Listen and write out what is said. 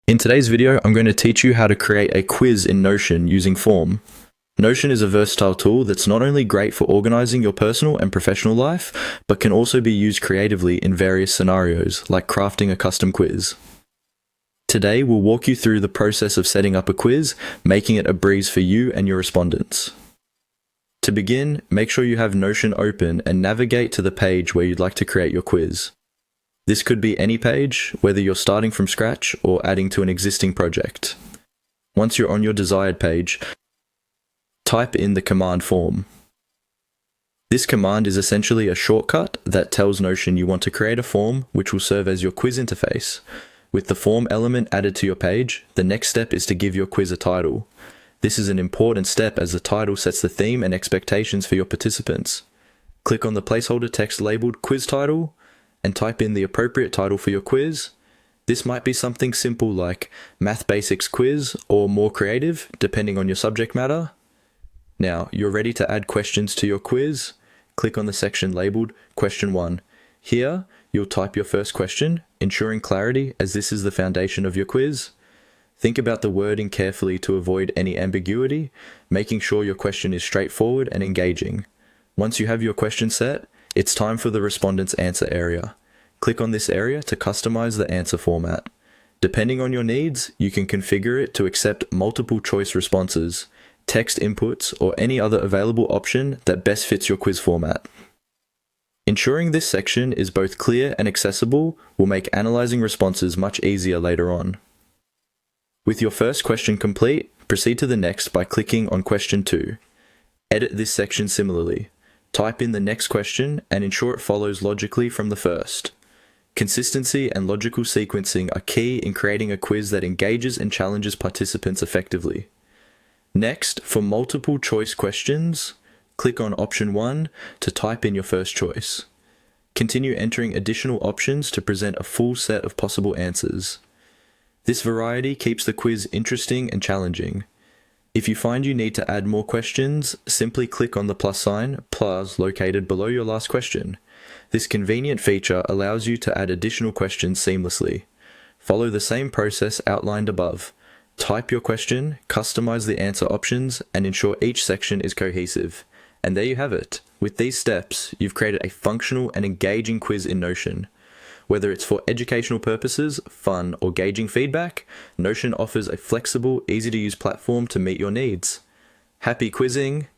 In today's video, I'm going to teach you how to create a quiz in Notion using Form. Notion is a versatile tool that's not only great for organizing your personal and professional life, but can also be used creatively in various scenarios, like crafting a custom quiz. Today, we'll walk you through the process of setting up a quiz, making it a breeze for you and your respondents. To begin, make sure you have Notion open and navigate to the page where you'd like to create your quiz. This could be any page, whether you're starting from scratch or adding to an existing project. Once you're on your desired page, type in the command form. This command is essentially a shortcut that tells Notion you want to create a form which will serve as your quiz interface. With the form element added to your page, the next step is to give your quiz a title. This is an important step as the title sets the theme and expectations for your participants. Click on the placeholder text labeled Quiz Title and type in the appropriate title for your quiz. This might be something simple like Math Basics Quiz or more creative, depending on your subject matter. Now, you're ready to add questions to your quiz. Click on the section labeled Question 1. Here, you'll type your first question, ensuring clarity as this is the foundation of your quiz. Think about the wording carefully to avoid any ambiguity, making sure your question is straightforward and engaging. Once you have your question set, it's time for the respondent's answer area. Click on this area to customize the answer format. Depending on your needs, you can configure it to accept multiple choice responses, text inputs, or any other available option that best fits your quiz format. Ensuring this section is both clear and accessible will make analyzing responses much easier later on. With your first question complete, proceed to the next by clicking on question 2. Edit this section similarly. Type in the next question and ensure it follows logically from the first. Consistency and logical sequencing are key in creating a quiz that engages and challenges participants effectively. Next, for multiple choice questions, click on option 1 to type in your first choice. Continue entering additional options to present a full set of possible answers. This variety keeps the quiz interesting and challenging. If you find you need to add more questions, simply click on the plus sign, plus located below your last question. This convenient feature allows you to add additional questions seamlessly. Follow the same process outlined above. Type your question, customize the answer options, and ensure each section is cohesive. And there you have it. With these steps, you've created a functional and engaging quiz in Notion. Whether it's for educational purposes, fun, or gauging feedback, Notion offers a flexible, easy-to-use platform to meet your needs. Happy quizzing!